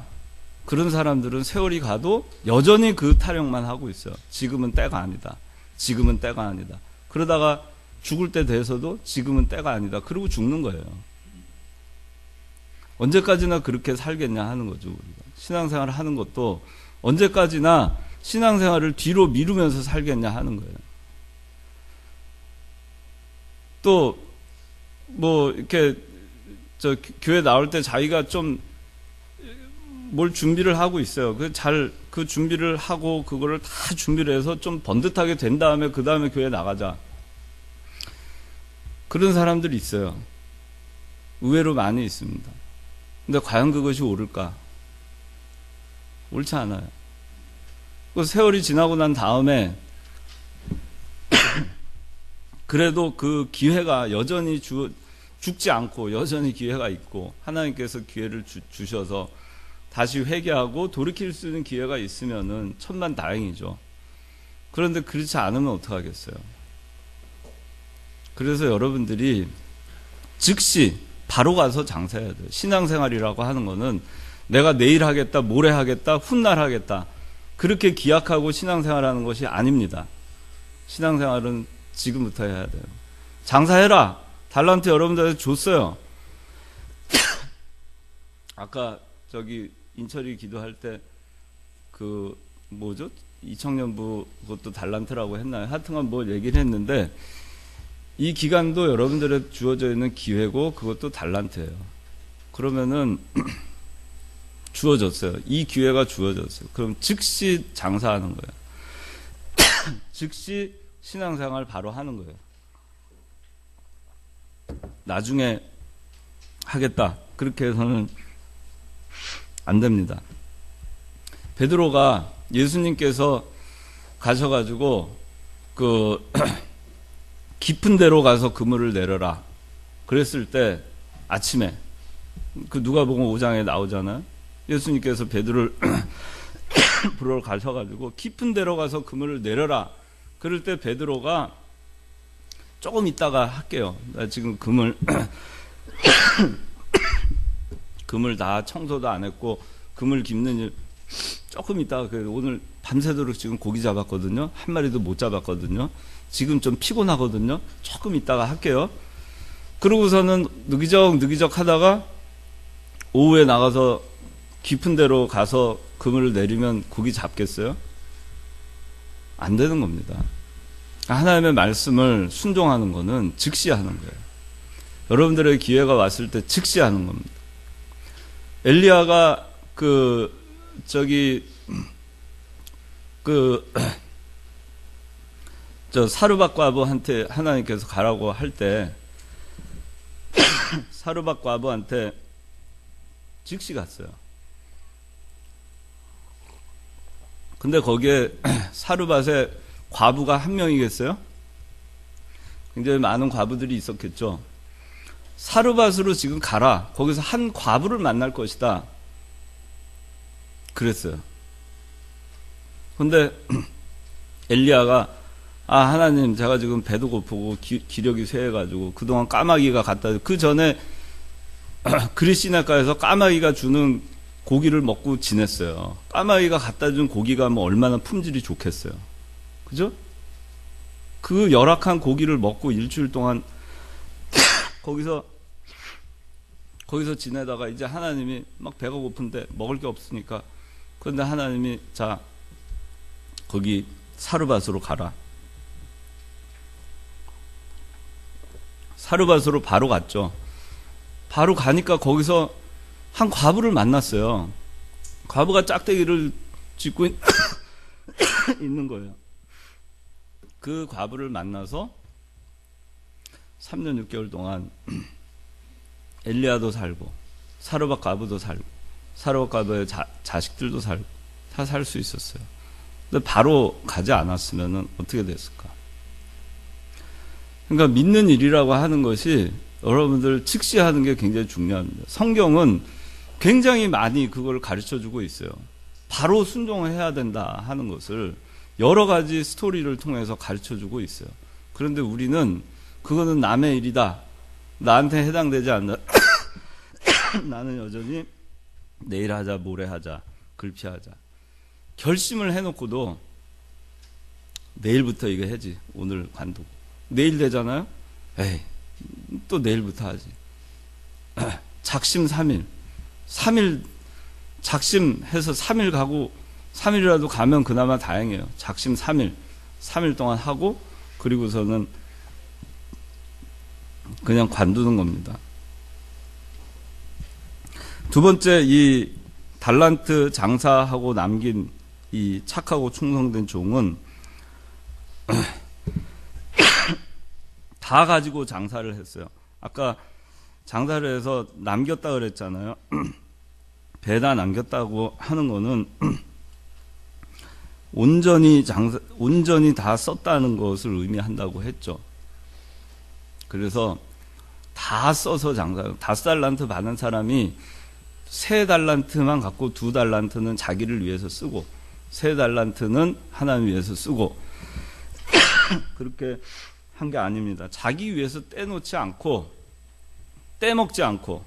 그런 사람들은 세월이 가도 여전히 그 타령만 하고 있어요. 지금은 때가 아니다. 지금은 때가 아니다. 그러다가 죽을 때 돼서도 지금은 때가 아니다. 그러고 죽는 거예요. 언제까지나 그렇게 살겠냐 하는 거죠, 우리가. 신앙생활을 하는 것도 언제까지나 신앙생활을 뒤로 미루면서 살겠냐 하는 거예요. 또, 이렇게, 교회 나올 때 자기가 좀 뭘 준비를 하고 있어요. 그 준비를 하고 그거를 다 준비를 해서 좀 번듯하게 된 다음에 그 다음에 교회 나가자. 그런 사람들이 있어요. 의외로 많이 있습니다. 근데 과연 그것이 옳을까? 옳지 않아요. 그 세월이 지나고 난 다음에 그래도 그 기회가 여전히 죽지 않고 여전히 기회가 있고 하나님께서 기회를 주셔서 다시 회개하고 돌이킬 수 있는 기회가 있으면은 천만다행이죠. 그런데 그렇지 않으면 어떡하겠어요? 그래서 여러분들이 즉시 바로 가서 장사해야 돼요. 신앙생활이라고 하는 거는 내가 내일 하겠다, 모레 하겠다, 훗날 하겠다, 그렇게 기약하고 신앙생활하는 것이 아닙니다. 신앙생활은 지금부터 해야 돼요. 장사해라. 달란트 여러분들한테 줬어요. 아까 인철이 기도할 때 이청년부 그것도 달란트라고 했나요? 하여튼간 얘기를 했는데 이 기간도 여러분들에 주어져 있는 기회고 그것도 달란트예요. 그러면은 주어졌어요. 이 기회가 주어졌어요. 그럼 즉시 장사하는 거예요. 즉시 신앙생활 바로 하는 거예요. 나중에 하겠다. 그렇게 해서는 안 됩니다. 베드로가 예수님께서 가셔가지고 깊은 데로 가서 그물을 내려라 그랬을 때 아침에 누가복음 5장에 나오잖아요. 예수님께서 베드로를 부러 가셔가지고 깊은 데로 가서 그물을 내려라 그럴 때 베드로가 조금 있다가 할게요. 나 지금 그물 다 청소도 안 했고 그물 깁는 일 조금 있다가 오늘 밤새도록 지금 고기 잡았거든요. 한 마리도 못 잡았거든요. 지금 좀 피곤하거든요. 조금 있다가 할게요. 그러고서는 느기적 하다가 오후에 나가서 깊은 데로 가서 그물을 내리면 고기 잡겠어요? 안 되는 겁니다. 하나님의 말씀을 순종하는 거는 즉시 하는 거예요. 여러분들의 기회가 왔을 때 즉시 하는 겁니다. 엘리야가 사르밧 과부한테 하나님께서 가라고 할 때 사르밧 과부한테 즉시 갔어요. 근데 거기에 사르밧에 과부가 한 명이겠어요? 굉장히 많은 과부들이 있었겠죠. 사르밧으로 지금 가라. 거기서 한 과부를 만날 것이다. 그랬어요. 근데 엘리야가 하나님 제가 지금 배도 고프고 기력이 쇠해가지고 그동안 까마귀가 갖다 그 전에 그리시나가에서 까마귀가 주는 고기를 먹고 지냈어요. 까마귀가 갖다 준 고기가 뭐 얼마나 품질이 좋겠어요. 그죠? 그 열악한 고기를 먹고 일주일 동안 거기서 지내다가 이제 하나님이 막 배가 고픈데 먹을 게 없으니까 그런데 하나님이 자 거기 사르밧으로 가라. 사르밧으로 바로 갔죠. 바로 가니까 거기서 한 과부를 만났어요. 과부가 짝대기를 짚고 있는 거예요. 그 과부를 만나서 3년 6개월 동안 엘리야도 살고 사르밧 과부도 살고 사르밧 과부의 자식들도 살고 다 살 수 있었어요. 근데 바로 가지 않았으면 어떻게 됐을까? 그러니까 믿는 일이라고 하는 것이 여러분들 즉시 하는 게 굉장히 중요합니다. 성경은 굉장히 많이 그걸 가르쳐주고 있어요. 바로 순종해야 된다 하는 것을 여러 가지 스토리를 통해서 가르쳐주고 있어요. 그런데 우리는 그거는 남의 일이다. 나한테 해당되지 않는다. 나는 여전히 내일 하자, 모레 하자, 글피하자. 결심을 해놓고도 내일부터 이거 해지. 오늘 관두고. 내일 되잖아요? 에이, 또 내일부터 하지. 작심 3일. 3일, 작심해서 3일 가고, 3일이라도 가면 그나마 다행이에요. 작심 3일. 3일 동안 하고, 그리고서는 그냥 관두는 겁니다. 두 번째, 이 달란트 장사하고 남긴 이 착하고 충성된 종은 다 가지고 장사를 했어요. 아까 장사를 해서 남겼다 그랬잖아요. 배다 남겼다고 하는 거는 온전히 다 썼다는 것을 의미한다고 했죠. 그래서 다 써서 장사해요. 5달란트 받은 사람이 3달란트만 갖고 2달란트는 자기를 위해서 쓰고 3달란트는 하나님 위해서 쓰고 그렇게 한 게 아닙니다. 자기 위해서 떼놓지 않고 떼먹지 않고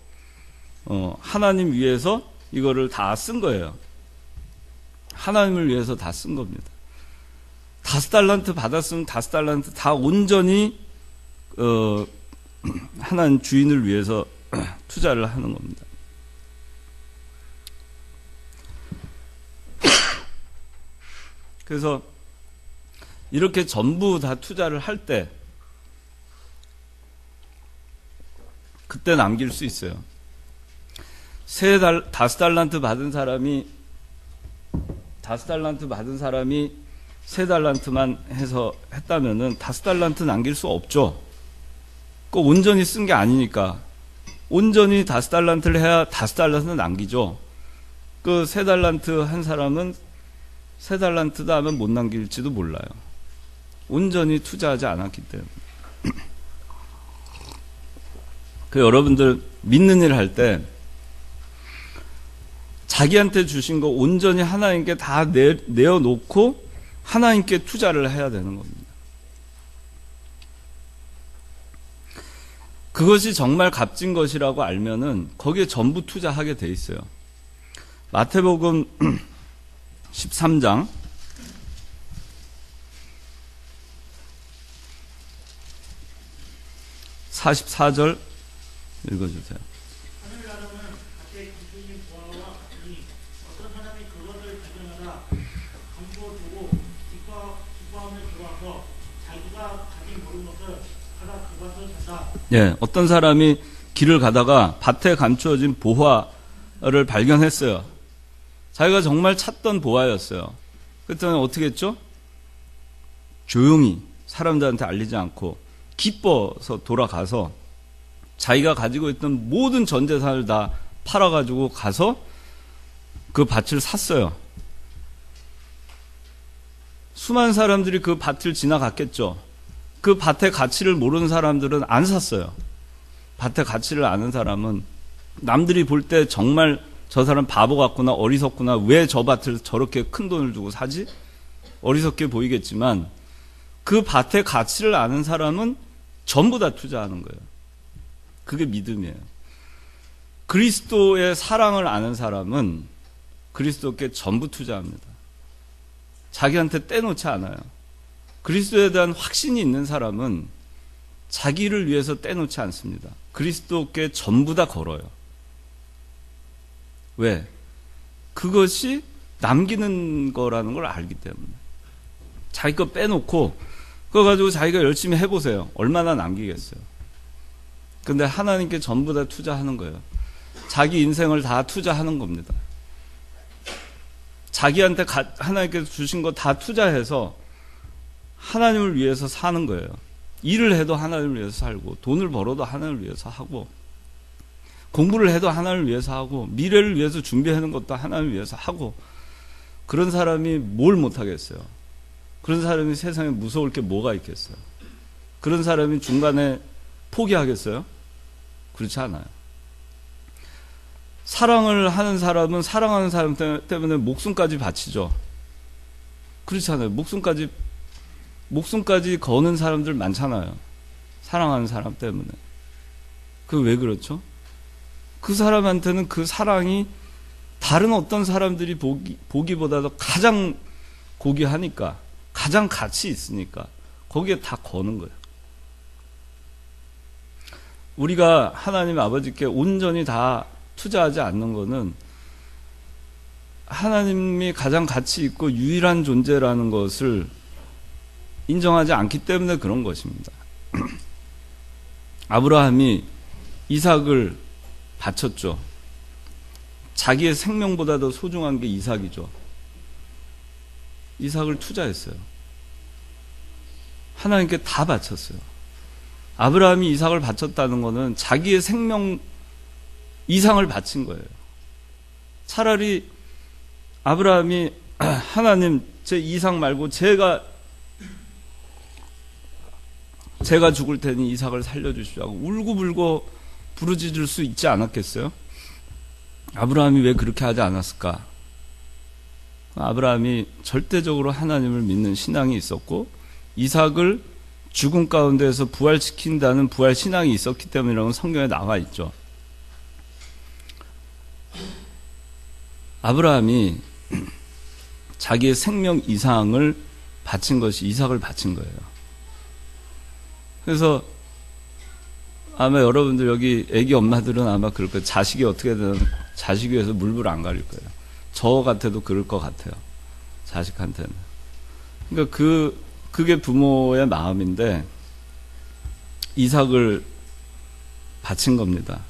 하나님 위해서 이거를 다 쓴 거예요. 하나님을 위해서 다 쓴 겁니다. 5달란트 받았으면 5달란트 다 온전히 하나님 주인을 위해서 투자를 하는 겁니다. 그래서 이렇게 전부 다 투자를 할 때 그때 남길 수 있어요. 5달란트 받은 사람이 3달란트만 해서 했다면은 5달란트 남길 수 없죠. 꼭 온전히 쓴 게 아니니까. 온전히 5달란트를 해야 5달란트 남기죠. 그 3달란트 한 사람은 3달란트다 하면 못 남길지도 몰라요. 온전히 투자하지 않았기 때문에. 그 여러분들 믿는 일 할 때 자기한테 주신 거 온전히 하나님께 다 내어놓고 하나님께 투자를 해야 되는 겁니다. 그것이 정말 값진 것이라고 알면은 거기에 전부 투자하게 돼 있어요. 마태복음 13장 44절 읽어주세요. 하늘나라는 밭에 기술인 보아와 같으니 어떤 사람이 그것을 발견하다 감추어두고 기뻐하며 들어와서 자기가 가진 모든 것을 팔아 그 밭을 산다. 예, 어떤 사람이 길을 가다가 밭에 감추어진 보화를 발견했어요. 자기가 정말 찾던 보화였어요. 그랬더니 어떻게 했죠? 조용히 사람들한테 알리지 않고 기뻐서 돌아가서 자기가 가지고 있던 모든 전 재산을 다 팔아가지고 가서 그 밭을 샀어요. 수많은 사람들이 그 밭을 지나갔겠죠. 그 밭의 가치를 모르는 사람들은 안 샀어요. 밭의 가치를 아는 사람은 남들이 볼 때 정말 저 사람 바보 같구나, 어리석구나, 왜 저 밭을 저렇게 큰 돈을 주고 사지? 어리석게 보이겠지만 그 밭의 가치를 아는 사람은 전부 다 투자하는 거예요. 그게 믿음이에요. 그리스도의 사랑을 아는 사람은 그리스도께 전부 투자합니다. 자기한테 떼놓지 않아요. 그리스도에 대한 확신이 있는 사람은 자기를 위해서 떼놓지 않습니다. 그리스도께 전부 다 걸어요. 왜? 그것이 남기는 거라는 걸 알기 때문에. 자기 거 빼놓고 그거 가지고 자기가 열심히 해보세요. 얼마나 남기겠어요. 근데 하나님께 전부 다 투자하는 거예요. 자기 인생을 다 투자하는 겁니다. 자기한테 하나님께서 주신 거 다 투자해서 하나님을 위해서 사는 거예요. 일을 해도 하나님을 위해서 살고, 돈을 벌어도 하나님을 위해서 하고, 공부를 해도 하나님을 위해서 하고, 미래를 위해서 준비하는 것도 하나님을 위해서 하고. 그런 사람이 뭘 못하겠어요. 그런 사람이 세상에 무서울 게 뭐가 있겠어요. 그런 사람이 중간에 포기하겠어요? 그렇지 않아요. 사랑을 하는 사람은 사랑하는 사람 때문에 목숨까지 바치죠. 그렇지 않아요. 목숨까지 거는 사람들 많잖아요. 사랑하는 사람 때문에. 그게 왜 그렇죠? 그 사람한테는 그 사랑이 다른 어떤 사람들이 보기보다도 가장 고귀하니까, 가장 가치 있으니까 거기에 다 거는 거예요. 우리가 하나님 아버지께 온전히 다 투자하지 않는 거는 하나님이 가장 가치 있고 유일한 존재라는 것을 인정하지 않기 때문에 그런 것입니다. 아브라함이 이삭을 바쳤죠. 자기의 생명보다도 소중한 게 이삭이죠. 이삭을 투자했어요. 하나님께 다 바쳤어요. 아브라함이 이삭을 바쳤다는 것은 자기의 생명 이상을 바친 거예요. 차라리 아브라함이 하나님 제 이삭 말고 제가 죽을 테니 이삭을 살려주시오 하고 울고불고 부르짖을 수 있지 않았겠어요? 아브라함이 왜 그렇게 하지 않았을까? 아브라함이 절대적으로 하나님을 믿는 신앙이 있었고 이삭을 죽음 가운데에서 부활시킨다는 부활 신앙이 있었기 때문이라고 성경에 나와 있죠. 아브라함이 자기의 생명 이상을 바친 것이 이삭을 바친 거예요. 그래서 아마 여러분들 여기 애기 엄마들은 아마 그럴 거예요. 자식이 어떻게 되든 자식 위해서 물불 안 가릴 거예요. 저 같아도 그럴 것 같아요. 자식한테는. 그러니까 그게 부모의 마음인데 이삭을 바친 겁니다.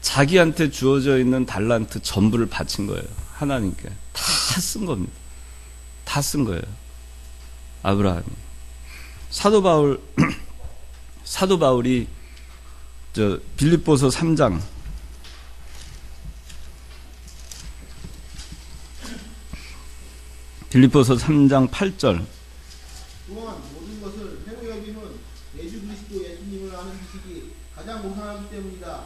자기한테 주어져 있는 달란트 전부를 바친 거예요. 하나님께. 다 쓴 겁니다. 다 쓴 거예요. 아브라함이. 사도 바울이 빌립보서 3장 빌립보서 3장 8절. 또한 모든 것을 회로 여김은 예수 그리스도 예수님을 아는 지식이 가장 우선하기 때문이다.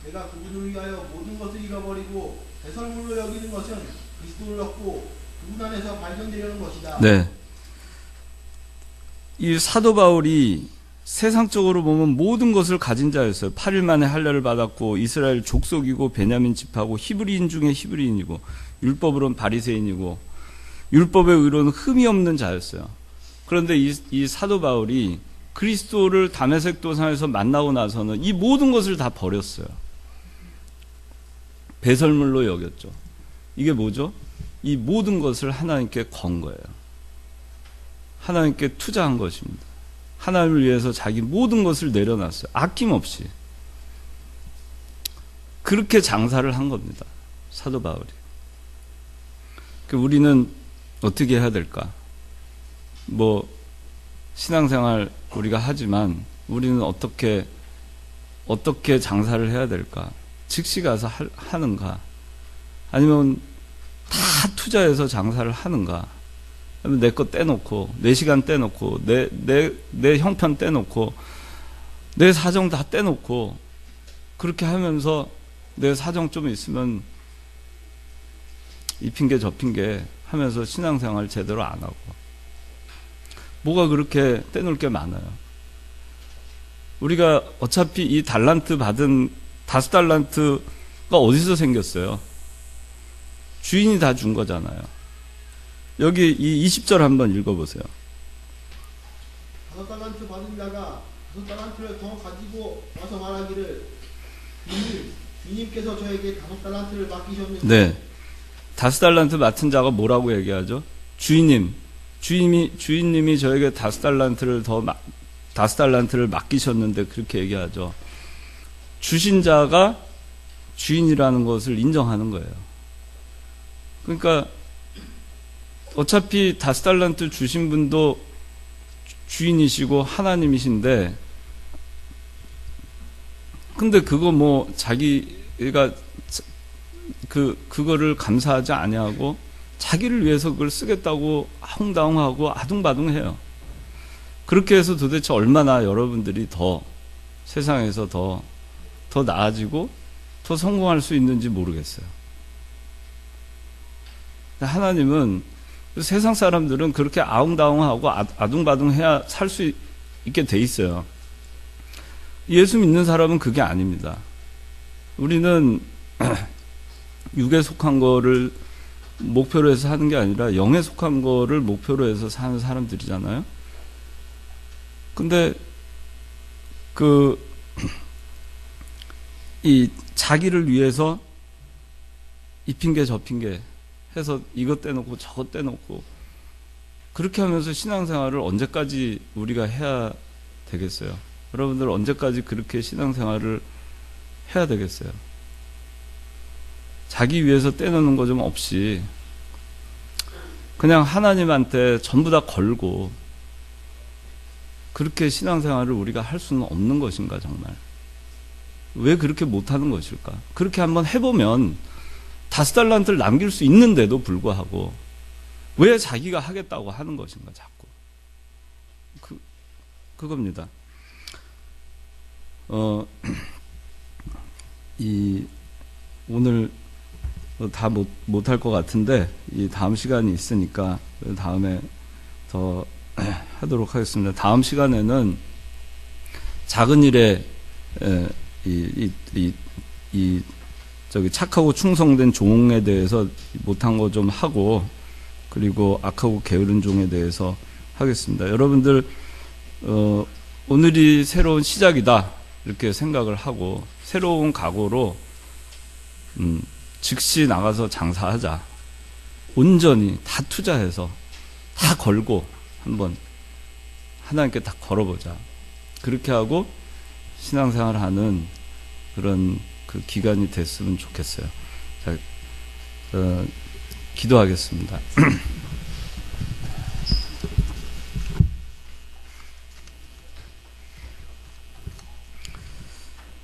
내가 그분을 위하여 모든 것을 잃어버리고 배설물로 여기는 것은 그리스도를 얻고 그분 안에서 발견되려는 것이다. 네. 이 사도 바울이 세상적으로 보면 모든 것을 가진 자였어요. 8일 만에 할례를 받았고 이스라엘 족속이고 베냐민 지파고 히브리인 중에 히브리인이고 율법으로는 바리새인이고 율법의 의로는 흠이 없는 자였어요. 그런데 이 사도 바울이 그리스도를 다메섹 도상에서 만나고 나서는 이 모든 것을 다 버렸어요. 배설물로 여겼죠. 이게 뭐죠? 이 모든 것을 하나님께 건 거예요. 하나님께 투자한 것입니다. 하나님을 위해서 자기 모든 것을 내려놨어요. 아낌없이. 그렇게 장사를 한 겁니다. 사도 바울이. 우리는 어떻게 해야 될까? 신앙생활 우리가 하지만 우리는 어떻게 장사를 해야 될까? 즉시 가서 하는가? 아니면 다 투자해서 장사를 하는가? 내 거 떼놓고, 내 시간 떼놓고, 내 형편 떼놓고, 내 사정 다 떼놓고, 그렇게 하면서 내 사정 좀 있으면 이 핑계 저 핑계 하면서 신앙생활 제대로 안 하고. 뭐가 그렇게 떼놓을 게 많아요. 우리가 어차피 이 달란트 받은 5달란트가 어디서 생겼어요? 주인이 다 준 거잖아요. 여기 이 20절 한번 읽어보세요. 5달란트 받은 자가 5달란트를 더 가지고 와서 말하기를 주님께서 저에게 5달란트를 맡기셨는데. 네. 5달란트 맡은 자가 뭐라고 얘기하죠? 주인님이 저에게 5달란트를 맡기셨는데 그렇게 얘기하죠. 주신 자가 주인이라는 것을 인정하는 거예요. 그러니까 어차피 5달란트 주신 분도 주인이시고 하나님이신데, 근데 그거 자기가 그거를 감사하지 아니하고 자기를 위해서 그걸 쓰겠다고 아웅다웅하고 아둥바둥해요. 그렇게 해서 도대체 얼마나 여러분들이 더 세상에서 더 나아지고 더 성공할 수 있는지 모르겠어요. 하나님은 세상 사람들은 그렇게 아웅다웅하고 아둥바둥해야 살 수 있게 돼 있어요. 예수 믿는 사람은 그게 아닙니다. 우리는 육에 속한 거를 목표로 해서 하는 게 아니라 영에 속한 거를 목표로 해서 사는 사람들이잖아요. 근데 이 자기를 위해서 이 핑계 저 핑계 해서 이것 떼놓고 저것 떼놓고 그렇게 하면서 신앙생활을 언제까지 우리가 해야 되겠어요? 여러분들 언제까지 그렇게 신앙생활을 해야 되겠어요? 자기 위해서 떼놓는 거 좀 없이 그냥 하나님한테 전부 다 걸고 그렇게 신앙생활을 우리가 할 수는 없는 것인가 정말? 왜 그렇게 못하는 것일까? 그렇게 한번 해보면 5달란트를 남길 수 있는데도 불구하고 왜 자기가 하겠다고 하는 것인가 자꾸. 그겁니다. 오늘 다 못할 것 같은데 이 다음 시간이 있으니까 다음에 더 하도록 하겠습니다. 다음 시간에는 작은 일에 착하고 충성된 종에 대해서 못한 거 좀 하고, 그리고 악하고 게으른 종에 대해서 하겠습니다. 여러분들 오늘이 새로운 시작이다 이렇게 생각을 하고 새로운 각오로 즉시 나가서 장사하자. 온전히 다 투자해서 다 걸고 한번 하나님께 다 걸어보자. 그렇게 하고 신앙생활을 하는 그런 그 기간이 됐으면 좋겠어요. 자, 기도하겠습니다.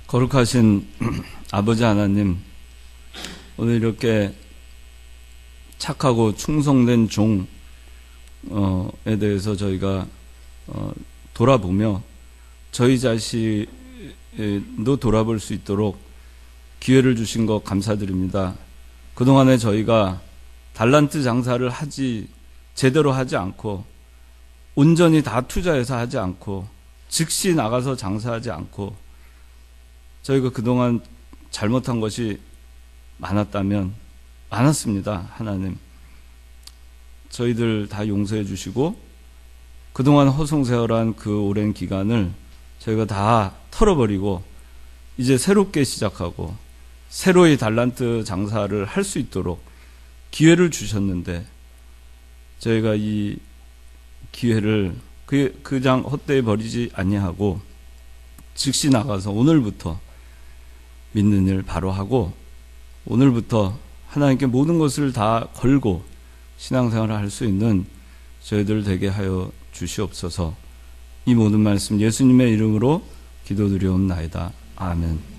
거룩하신 아버지 하나님, 오늘 이렇게 착하고 충성된 종 대해서 저희가 돌아보며 저희 자신도 돌아볼 수 있도록 기회를 주신 것 감사드립니다. 그동안에 저희가 달란트 장사를 제대로 하지 않고 온전히 다 투자해서 하지 않고 즉시 나가서 장사하지 않고 저희가 그동안 잘못한 것이 많았습니다. 하나님 저희들 다 용서해 주시고 그동안 허송세월한 그 오랜 기간을 저희가 다 털어버리고 이제 새롭게 시작하고 새로이 달란트 장사를 할 수 있도록 기회를 주셨는데 저희가 이 기회를 그냥 헛되이 버리지 아니하고 즉시 나가서 오늘부터 믿는 일 바로 하고 오늘부터 하나님께 모든 것을 다 걸고 신앙생활을 할 수 있는 저희들 되게 하여 주시옵소서. 이 모든 말씀 예수님의 이름으로 기도드리옵나이다. 아멘.